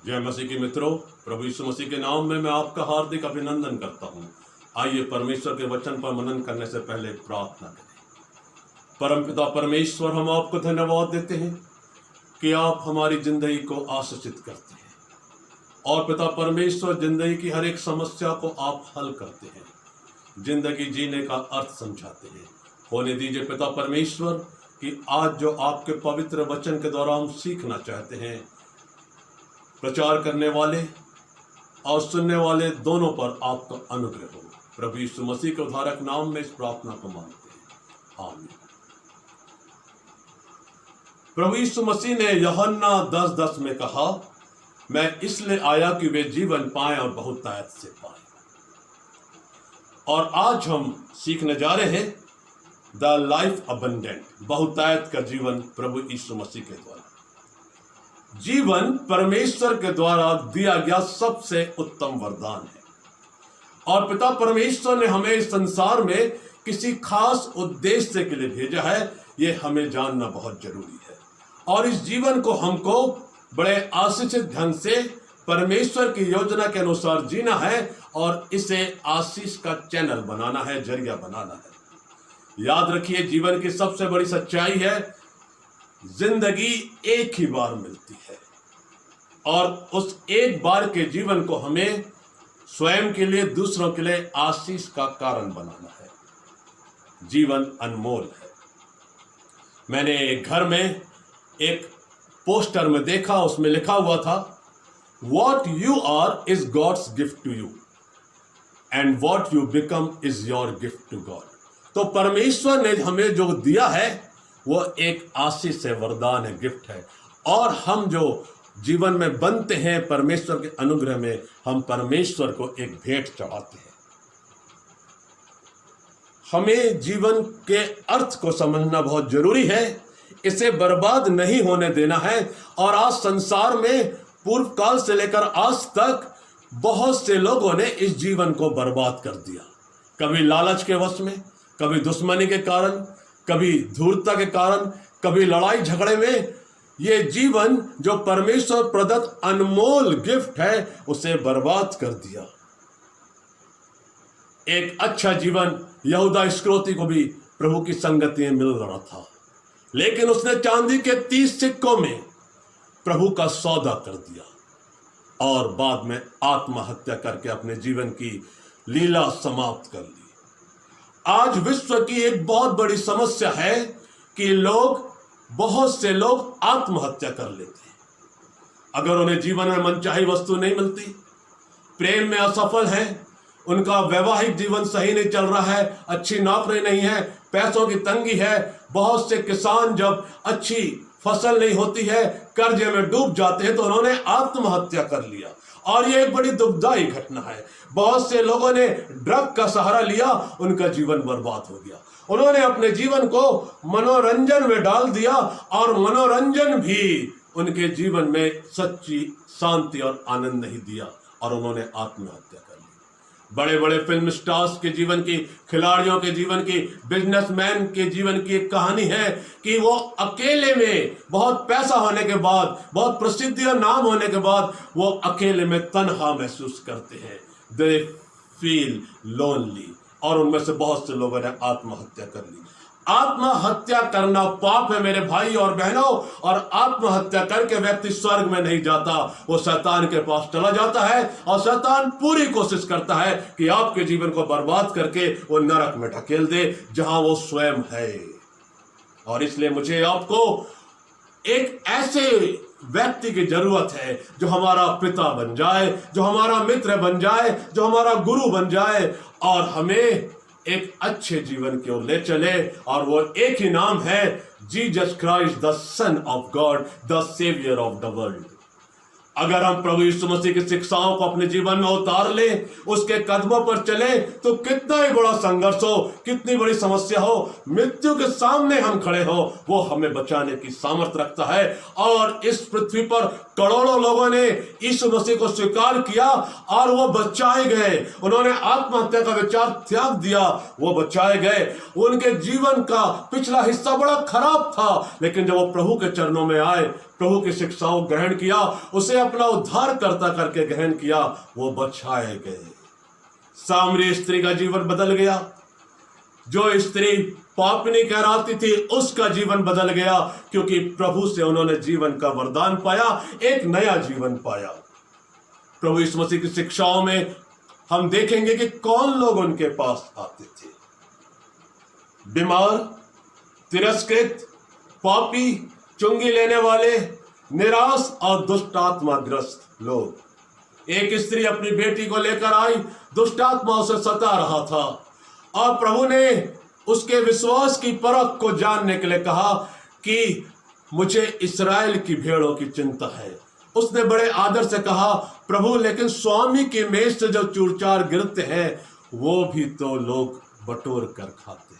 जय मसीह के मित्रों, प्रभु यीशु मसीह के नाम में मैं आपका हार्दिक अभिनंदन करता हूं। आइए परमेश्वर के वचन पर मनन करने से पहले प्रार्थना करें। परमपिता परमेश्वर, हम आपको धन्यवाद देते हैं कि आप हमारी जिंदगी को आशीषित करते हैं और पिता परमेश्वर जिंदगी की हर एक समस्या को आप हल करते हैं, जिंदगी जीने का अर्थ समझाते हैं। होने दीजिए पिता परमेश्वर कि आज जो आपके पवित्र वचन के द्वारा हम सीखना चाहते हैं, प्रचार करने वाले और सुनने वाले दोनों पर आपका अनुग्रह हो। प्रभु यीशु मसीह के उद्धारक नाम में इस प्रार्थना को मांगते हैं, आमीन। प्रभु यीशु मसीह ने यूहन्ना 10:10 में कहा, मैं इसलिए आया कि वे जीवन पाएं और बहुतायत से पाएं। और आज हम सीखने जा रहे हैं द लाइफ अबंडेंट, बहुतायत का जीवन प्रभु यीशु मसीह के द्वारा। जीवन परमेश्वर के द्वारा दिया गया सबसे उत्तम वरदान है और पिता परमेश्वर ने हमें इस संसार में किसी खास उद्देश्य के लिए भेजा है। यह हमें जानना बहुत जरूरी है और इस जीवन को हमको बड़े आशीषित ढंग से परमेश्वर की योजना के अनुसार जीना है और इसे आशीष का चैनल बनाना है, जरिया बनाना है। याद रखिए, जीवन की सबसे बड़ी सच्चाई है, जिंदगी एक ही बार मिलती है और उस एक बार के जीवन को हमें स्वयं के लिए, दूसरों के लिए आशीष का कारण बनाना है। जीवन अनमोल है। मैंने एक घर में एक पोस्टर में देखा, उसमें लिखा हुआ था, What you are is God's gift to you and what you become is your gift to God। तो परमेश्वर ने हमें जो दिया है वो एक आशीष है, वरदान है, गिफ्ट है। और हम जो जीवन में बनते हैं परमेश्वर के अनुग्रह में, हम परमेश्वर को एक भेंट चढ़ाते हैं। हमें जीवन के अर्थ को समझना बहुत जरूरी है, इसे बर्बाद नहीं होने देना है। और आज संसार में पूर्व काल से लेकर आज तक बहुत से लोगों ने इस जीवन को बर्बाद कर दिया, कभी लालच के वश में, कभी दुश्मनी के कारण, कभी धूर्तता के कारण, कभी लड़ाई झगड़े में। ये जीवन जो परमेश्वर प्रदत्त अनमोल गिफ्ट है उसे बर्बाद कर दिया। एक अच्छा जीवन यहूदा इस्करियोती को भी प्रभु की संगति में मिल रहा था, लेकिन उसने चांदी के 30 सिक्कों में प्रभु का सौदा कर दिया और बाद में आत्महत्या करके अपने जीवन की लीला समाप्त कर ली। आज विश्व की एक बहुत बड़ी समस्या है कि बहुत से लोग आत्महत्या कर लेते हैं अगर उन्हें जीवन में मनचाही वस्तु नहीं मिलती, प्रेम में असफल है, उनका वैवाहिक जीवन सही नहीं चल रहा है, अच्छी नौकरी नहीं है, पैसों की तंगी है। बहुत से किसान जब अच्छी फसल नहीं होती है, कर्जे में डूब जाते हैं, तो उन्होंने आत्महत्या कर लिया और ये एक बड़ी दुखदाई घटना है। बहुत से लोगों ने ड्रग का सहारा लिया, उनका जीवन बर्बाद हो गया। उन्होंने अपने जीवन को मनोरंजन में डाल दिया और मनोरंजन भी उनके जीवन में सच्ची शांति और आनंद नहीं दिया और उन्होंने आत्महत्या कर ली। बड़े बड़े फिल्म स्टार्स के जीवन की, खिलाड़ियों के जीवन की, बिजनेसमैन के जीवन की एक कहानी है कि वो अकेले में, बहुत पैसा होने के बाद, बहुत प्रसिद्धि और नाम होने के बाद, वो अकेले में तन्हा महसूस करते हैं। दे फील लोनली और उनमें से बहुत से लोगों ने आत्महत्या कर ली। आत्महत्या करना पाप है मेरे भाई और बहनों, और आत्महत्या करके व्यक्ति स्वर्ग में नहीं जाता, वो शैतान के पास चला जाता है और शैतान पूरी कोशिश करता है कि आपके जीवन को बर्बाद करके वो नरक में ढकेल दे जहां वो स्वयं है। और इसलिए मुझे आपको एक ऐसे व्यक्ति की जरूरत है जो हमारा पिता बन जाए, जो हमारा मित्र बन जाए, जो हमारा गुरु बन जाए और हमें एक अच्छे जीवन की ओर ले चले। और वो एक ही नाम है, Jesus Christ the son of God, the saviour of the world. अगर हम प्रभु यीशु मसीह की शिक्षाओं को अपने जीवन में उतार लें, उसके कदमों पर चले, तो कितना ही बड़ा संघर्ष हो, कितनी बड़ी समस्या हो, मृत्यु के सामने हम खड़े हो, वो हमें बचाने की सामर्थ्य रखता है। और इस पृथ्वी पर करोड़ों लोगों ने यीशु मसीह को स्वीकार किया और वो बचाए गए। उन्होंने आत्महत्या का विचार त्याग दिया, वो बचाए गए। उनके जीवन का पिछला हिस्सा बड़ा खराब था, लेकिन जब वो प्रभु के चरणों में आए, प्रभु की शिक्षाओं ग्रहण किया, उसे अपना उद्धारकर्ता करके ग्रहण किया, वो बचाए गए। सामरी स्त्री का जीवन बदल गया। जो स्त्री पापिनी कहलाती थी उसका जीवन बदल गया, क्योंकि प्रभु से उन्होंने जीवन का वरदान पाया, एक नया जीवन पाया। प्रभु यीशु मसीह की शिक्षाओं में हम देखेंगे कि कौन लोग उनके पास आते थे। बीमार, तिरस्कृत, पापी, चुंगी लेने वाले, निराश और दुष्ट आत्माग्रस्त लोग। एक स्त्री अपनी बेटी को लेकर आई, दुष्ट आत्मा उसे सता रहा था और प्रभु ने उसके विश्वास की परख को जानने के लिए कहा कि मुझे इस्राएल की भेड़ों की चिंता है। उसने बड़े आदर से कहा, प्रभु लेकिन स्वामी की मेज से जो चूर-चार गिरते हैं वो भी तो लोग बटोर कर खाते हैं।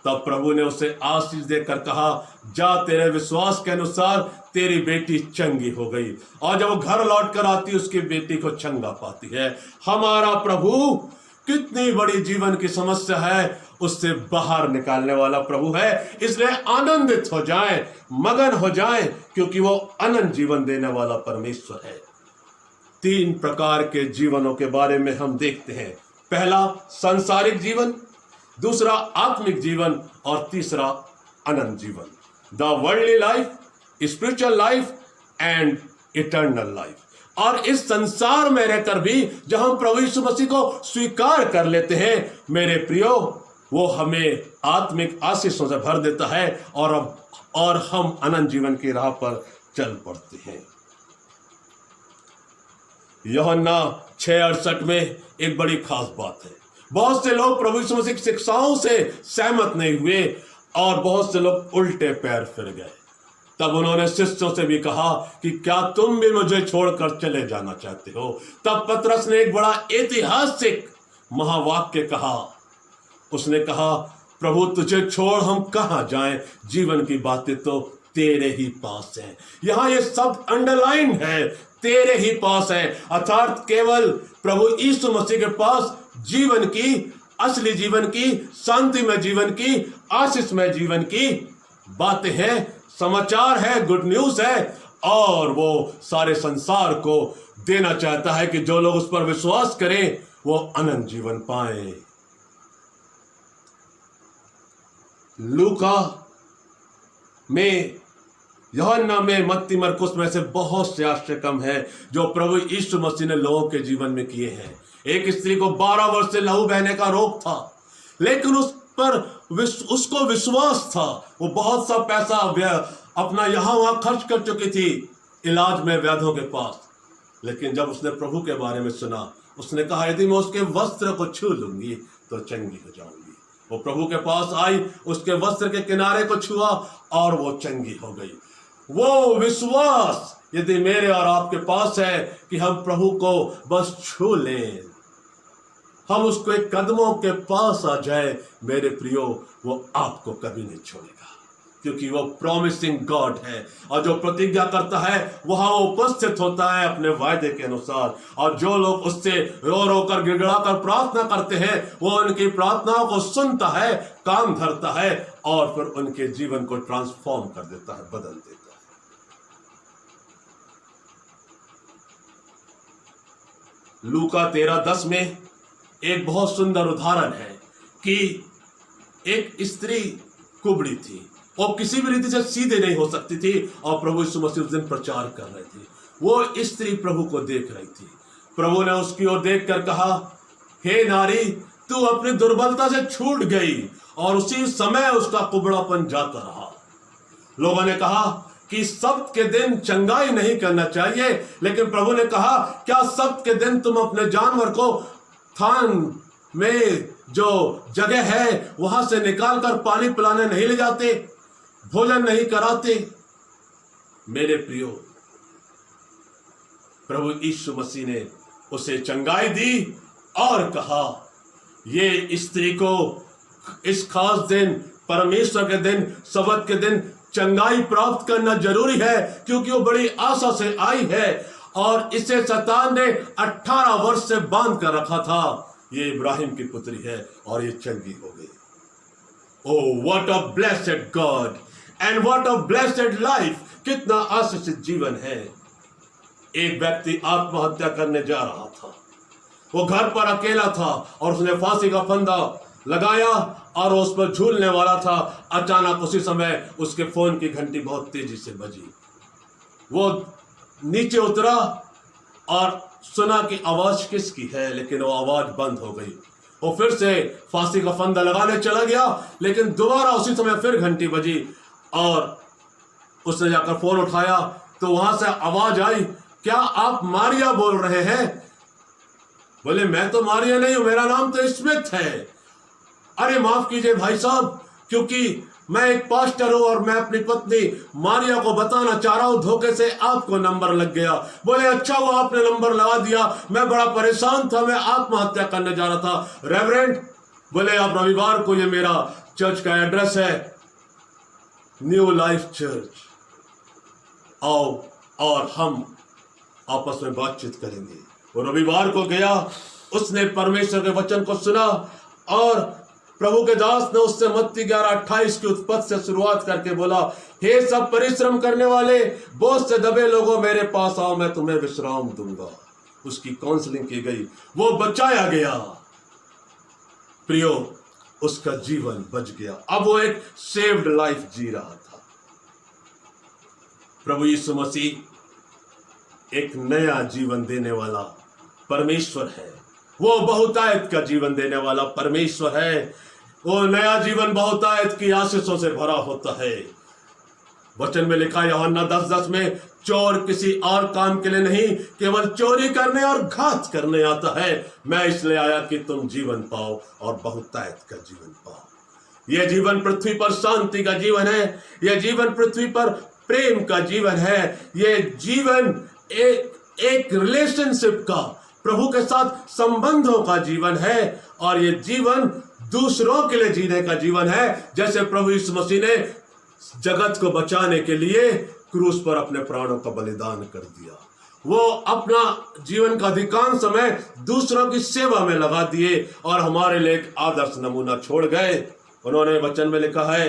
तब प्रभु ने उसे आशीष देकर कहा, जा, तेरे विश्वास के अनुसार तेरी बेटी चंगी हो गई। और जब वो घर लौट कर आती, उसकी बेटी को चंगा पाती है। हमारा प्रभु कितनी बड़ी जीवन की समस्या है उससे बाहर निकालने वाला प्रभु है। इसलिए आनंदित हो जाएं, मगन हो जाएं, क्योंकि वो अनंत जीवन देने वाला परमेश्वर है। 3 प्रकार के जीवनों के बारे में हम देखते हैं। पहला सांसारिक जीवन, दूसरा आत्मिक जीवन और तीसरा अनंत जीवन। The worldly life, spiritual life and eternal life. और इस संसार में रहकर भी जब हम प्रभु यीशु मसीह को स्वीकार कर लेते हैं, मेरे प्रियो, वो हमें आत्मिक आशीषों से भर देता है और हम अनंत जीवन की राह पर चल पड़ते हैं। यूहन्ना 6:68 में एक बड़ी खास बात है। बहुत से लोग प्रभु यीशु मसीह की शिक्षाओं से सहमत नहीं हुए और बहुत से लोग उल्टे पैर फिर गए। तब उन्होंने शिष्यों से भी कहा कि क्या तुम भी मुझे छोड़कर चले जाना चाहते हो? तब पतरस ने एक बड़ा ऐतिहासिक महावाक्य कहा। उसने कहा, प्रभु तुझे छोड़ हम कहां जाएं, जीवन की बातें तो तेरे ही पास है। यहां ये शब्द अंडरलाइन है, तेरे ही पास है, अर्थात केवल प्रभु यीशु मसीह के पास जीवन की, असली जीवन की, शांतिमय जीवन की, आशीषमय जीवन की बातें हैं, समाचार है, गुड न्यूज है। और वो सारे संसार को देना चाहता है कि जो लोग उस पर विश्वास करें वो अनंत जीवन पाएं। लूका में, यूहन्ना में, मत्ती, मरकुस में से बहुत से आश्चर्य कम है जो प्रभु यीशु मसीह ने लोगों के जीवन में किए हैं। एक स्त्री को 12 वर्ष से लहू बहने का रोग था, लेकिन उस पर उसको विश्वास था। वो बहुत सा पैसा अपना यहां वहां खर्च कर चुकी थी इलाज में वैद्यों के पास, लेकिन जब उसने प्रभु के बारे में सुना, उसने कहा, यदि मैं उसके वस्त्र को छू लूंगी तो चंगी हो जाऊंगी। वो प्रभु के पास आई, उसके वस्त्र के किनारे को छुआ और वो चंगी हो गई। वो विश्वास यदि मेरे और आपके पास है कि हम प्रभु को बस छू लें, हम उसको एक कदमों के पास आ जाए, मेरे प्रियो, वो आपको कभी नहीं छोड़ेगा, क्योंकि वो प्रॉमिसिंग गॉड है। और जो प्रतिज्ञा करता है वहां वो उपस्थित होता है अपने वायदे के अनुसार। और जो लोग उससे रो रो कर गिड़गिड़ा कर प्रार्थना करते हैं, वो उनकी प्रार्थनाओं को सुनता है, काम धरता है और फिर उनके जीवन को ट्रांसफॉर्म कर देता है, बदल देता है। लूका 13:10 में एक बहुत सुंदर उदाहरण है कि एक स्त्री कुबड़ी थी, वो किसी भी रीति से सीधे नहीं हो सकती थी और प्रभु यीशु मसीह उस दिन प्रचार कर रहे थे। वो स्त्री प्रभु को देख रही थी। प्रभु ने उसकी ओर देखकर कहा, हे नारी, तू अपनी दुर्बलता से छूट गई। और उसी समय उसका कुबड़ापन जाता रहा। लोगों ने कहा कि सब्त के दिन चंगाई नहीं करना चाहिए, लेकिन प्रभु ने कहा, क्या सब्त के दिन तुम अपने जानवर को थान में जो जगह है वहां से निकालकर पानी पिलाने नहीं ले जाते, भोजन नहीं कराते? मेरे प्रियो, प्रभु यीशु मसीह ने उसे चंगाई दी और कहा, ये स्त्री को इस खास दिन, परमेश्वर के दिन, सब्त के दिन चंगाई प्राप्त करना जरूरी है, क्योंकि वो बड़ी आशा से आई है और इसे शैतान ने 18 वर्ष से बांध कर रखा था। ये इब्राहिम की पुत्री है और ये चंगी हो गई। Oh, what a blessed God and what a blessed life कितना आशीषित जीवन है। एक व्यक्ति आत्महत्या करने जा रहा था। वो घर पर अकेला था और उसने फांसी का फंदा लगाया और उस पर झूलने वाला था। अचानक उसी समय उसके फोन की घंटी बहुत तेजी से बजी। वो नीचे उतरा और सुना कि आवाज किसकी है, लेकिन वो आवाज बंद हो गई। वो फिर से फांसी का फंदा लगाने चला गया, लेकिन दोबारा उसी समय फिर घंटी बजी और उसने जाकर फोन उठाया तो वहां से आवाज आई, क्या आप मारिया बोल रहे हैं? बोले, मैं तो मारिया नहीं हूं, मेरा नाम तो स्मिथ है। अरे माफ कीजिए भाई साहब, क्योंकि मैं एक पास्टर हूं और मैं अपनी पत्नी मारिया को बताना चाह रहा हूं, धोखे से आपको नंबर लग गया। बोले, अच्छा हुआ आपने नंबर लगा दिया, मैं बड़ा परेशान था, मैं आत्महत्या करने जा रहा था। रेवरेंड, बोले आप रविवार को, ये मेरा चर्च का एड्रेस है, न्यू लाइफ चर्च, आओ और हम आपस में बातचीत करेंगे। वो रविवार को गया, उसने परमेश्वर के वचन को सुना और प्रभु के दास ने उससे मत्ती 11:28 की उत्पत्ति से शुरुआत करके बोला, हे सब परिश्रम करने वाले, बोझ से दबे लोगों, मेरे पास आओ, मैं तुम्हें विश्राम दूंगा। उसकी काउंसलिंग की गई, वो बचाया गया। प्रियो, उसका जीवन बच गया। अब वो एक सेव्ड लाइफ जी रहा था। प्रभु यीशु मसीह एक नया जीवन देने वाला परमेश्वर है। वो बहुतायत का जीवन देने वाला परमेश्वर है। वो नया जीवन बहुतायत की आशीषों से भरा होता है। वचन में लिखा यूहन्ना 10:10 में, चोर किसी और काम के लिए नहीं, केवल चोरी करने और घात करने आता है। मैं इसलिए आया कि तुम जीवन पाओ और बहुतायत का जीवन पाओ। यह जीवन पृथ्वी पर शांति का जीवन है। यह जीवन पृथ्वी पर प्रेम का जीवन है। यह जीवन एक रिलेशनशिप का, प्रभु के साथ संबंधों का जीवन है। और यह जीवन दूसरों के लिए जीने का जीवन है। जैसे प्रभु यीशु मसीह ने जगत को बचाने के लिए क्रूस पर अपने प्राणों का बलिदान कर दिया। वो अपना जीवन का अधिकांश समय दूसरों की सेवा में लगा दिए और हमारे लिए एक आदर्श नमूना छोड़ गए। उन्होंने वचन में लिखा है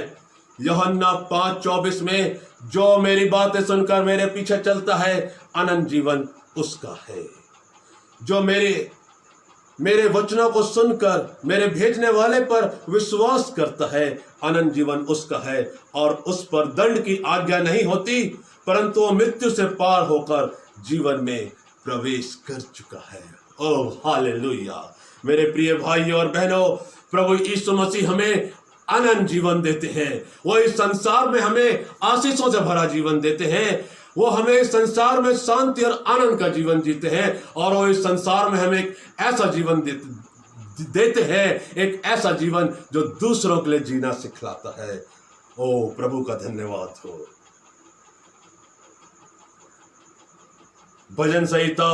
यूहन्ना 5:24 में, जो मेरी बातें सुनकर मेरे पीछे चलता है, अनंत जीवन उसका है। जो मेरे वचनों को सुनकर मेरे भेजने वाले पर विश्वास करता है, अनंत जीवन उसका है और उस पर दंड की आज्ञा नहीं होती, परंतु वो मृत्यु से पार होकर जीवन में प्रवेश कर चुका है। Oh hallelujah. मेरे प्रिय भाइयों और बहनों, प्रभु यीशु मसीह हमें अनंत जीवन देते हैं। वो इस संसार में हमें आशीषों से भरा जीवन देते हैं। वो हमें इस संसार में शांति और आनंद का जीवन जीते हैं और वो इस संसार में हमें एक ऐसा जीवन देते हैं, एक ऐसा जीवन जो दूसरों के लिए जीना सिखलाता है। ओ प्रभु का धन्यवाद हो। भजन संहिता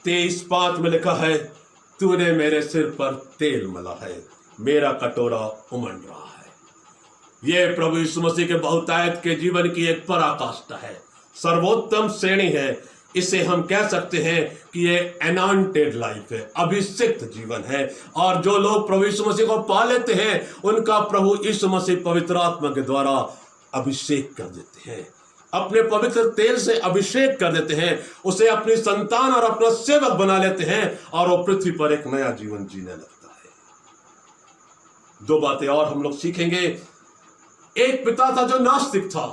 23:5 में लिखा है, तूने मेरे सिर पर तेल मला है, मेरा कटोरा उमड़ रहा है। यह प्रभु यीशु मसीह के बहुतायत के जीवन की एक पराकाष्ठा है, सर्वोत्तम श्रेणी है। इसे हम कह सकते हैं कि ये एनॉइंटेड लाइफ है, अभिषिक्त जीवन है। और जो लोग प्रभु यीशु मसीह को पा लेते हैं, उनका प्रभु यीशु मसीह पवित्र आत्मा के द्वारा अभिषेक कर देते हैं, अपने पवित्र तेल से अभिषेक कर देते हैं, उसे अपनी संतान और अपना सेवक बना लेते हैं और वो पृथ्वी पर एक नया जीवन जीने लगता है। दो बातें और हम लोग सीखेंगे। एक पिता था जो नास्तिक था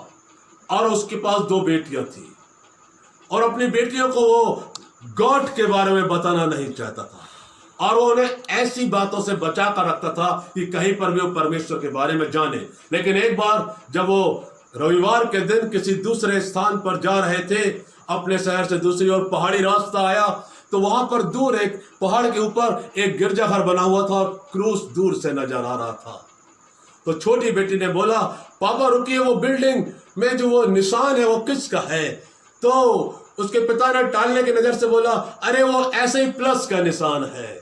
और उसके पास 2 बेटियां थी और अपनी बेटियों को वो गॉड के बारे में बताना नहीं चाहता था और वो उन्हें ऐसी बातों से बचा कर रखता था कि कहीं पर भी वो परमेश्वर के बारे में जाने। लेकिन एक बार जब वो रविवार के दिन किसी दूसरे स्थान पर जा रहे थे, अपने शहर से दूसरी ओर पहाड़ी रास्ता आया, तो वहां पर दूर एक पहाड़ के ऊपर एक गिरजाघर बना हुआ था और क्रूस दूर से नजर आ रहा था। तो छोटी बेटी ने बोला, पापा रुकिए, वो बिल्डिंग में जो वो निशान है वो किसका है? तो उसके पिता ने टालने की नजर से बोला, अरे वो ऐसे ही प्लस का निशान है।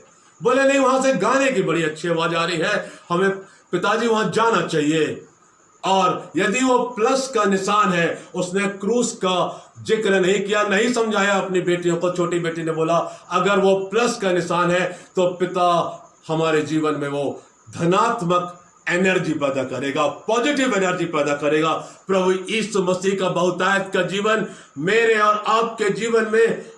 बोले नहीं, वहां से गाने की बड़ी अच्छी आवाज आ रही है, हमें पिताजी वहां जाना चाहिए। और यदि वो प्लस का निशान है, उसने क्रूस का जिक्र नहीं किया, नहीं समझाया अपनी बेटियों को। छोटी बेटी ने बोला, अगर वो प्लस का निशान है तो पिता हमारे जीवन में वो धनात्मक एनर्जी पैदा करेगा, पॉजिटिव एनर्जी पैदा करेगा। प्रभु यीशु मसीह का बहुतायत का जीवन मेरे और आपके जीवन में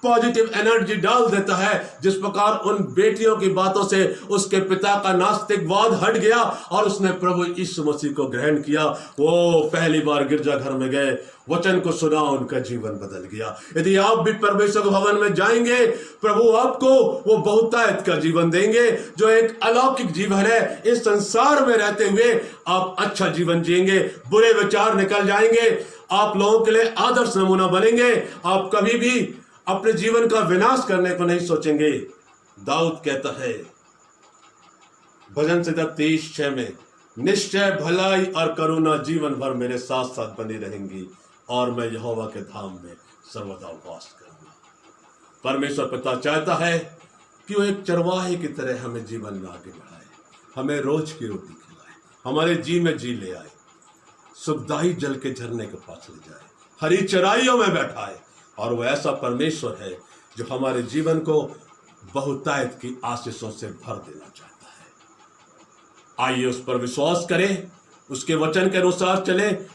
पॉजिटिव एनर्जी डाल देता है। जिस प्रकार उन बेटियों की बातों से उसके पिता का नास्तिकवाद हट गया और उसने प्रभु यीशु मसीह को ग्रहण किया। वो पहली बार गिरजाघर में गए, वचन को सुना, उनका जीवन बदल गया। यदि आप भी परमेश्वर के भवन में जाएंगे, प्रभु आपको वो बहुतायत का जीवन देंगे, जो एक अलौकिक जीवन है। इस संसार में रहते हुए आप अच्छा जीवन जिएंगे, बुरे विचार निकल जाएंगे, आप लोगों के लिए आदर्श नमूना बनेंगे। आप कभी भी अपने जीवन का विनाश करने को नहीं सोचेंगे। दाऊद कहता है भजन संहिता 23:6 में, निश्चय भलाई और करुणा जीवन भर मेरे साथ साथ बनी रहेंगी और मैं यहोवा के धाम में सर्वदा वास करूंगा। परमेश्वर पिता चाहता है कि वो एक चरवाहे की तरह हमें जीवन में आगे बढ़ाए, हमें रोज की रोटी खिलाए, हमारे जी में जी ले आए, सुखदाई जल के झरने के पास ले जाए, हरी चराइयों में बैठाए। और वो ऐसा परमेश्वर है जो हमारे जीवन को बहुतायत की आशीषों से भर देना चाहता है। आइए उस पर विश्वास करें, उसके वचन के अनुसार चलें,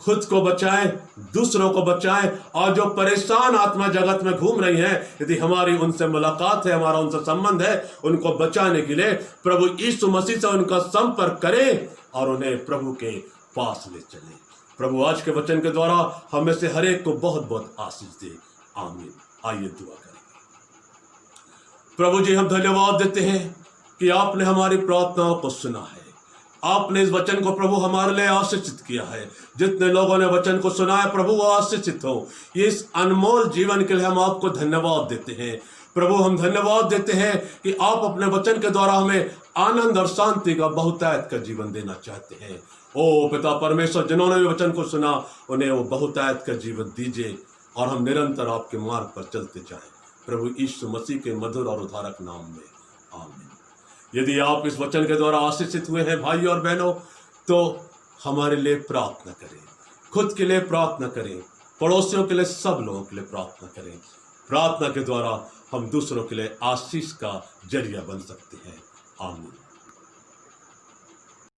खुद को बचाएं, दूसरों को बचाएं। और जो परेशान आत्मा जगत में घूम रही हैं, यदि हमारी उनसे मुलाकात है, हमारा उनसे संबंध है, उनको बचाने के लिए प्रभु यीशु मसीह से उनका संपर्क करें और उन्हें प्रभु के पास ले चलें। प्रभु आज के वचन के द्वारा हमें से हर एक को बहुत बहुत आशीष दे। आमीन। आइए दुआ करेंगे। प्रभु जी, हम धन्यवाद देते हैं कि आपने हमारी प्रार्थनाओं को सुना है। आपने इस वचन को प्रभु हमारे लिए आशीषित किया है। जितने लोगों ने वचन को सुना है प्रभु वो आशीषित हो। ये इस अनमोल जीवन के लिए हम आपको धन्यवाद देते हैं। प्रभु हम धन्यवाद देते हैं कि आप अपने वचन के द्वारा हमें आनंद और शांति का बहुतायत का जीवन देना चाहते हैं। ओ पिता परमेश्वर, जिन्होंने भी वचन को सुना उन्हें वो बहुतायत का जीवन दीजिए और हम निरंतर आपके मार्ग पर चलते जाएं। प्रभु यीशु मसीह के मधुर और उद्धारक नाम में आमीन। यदि आप इस वचन के द्वारा आशीषित हुए हैं भाई और बहनों, तो हमारे लिए प्रार्थना करें, खुद के लिए प्रार्थना करें, पड़ोसियों के लिए, सब लोगों के लिए प्रार्थना करें। प्रार्थना के द्वारा हम दूसरों के लिए आशीष का जरिया बन सकते हैं। आमीन।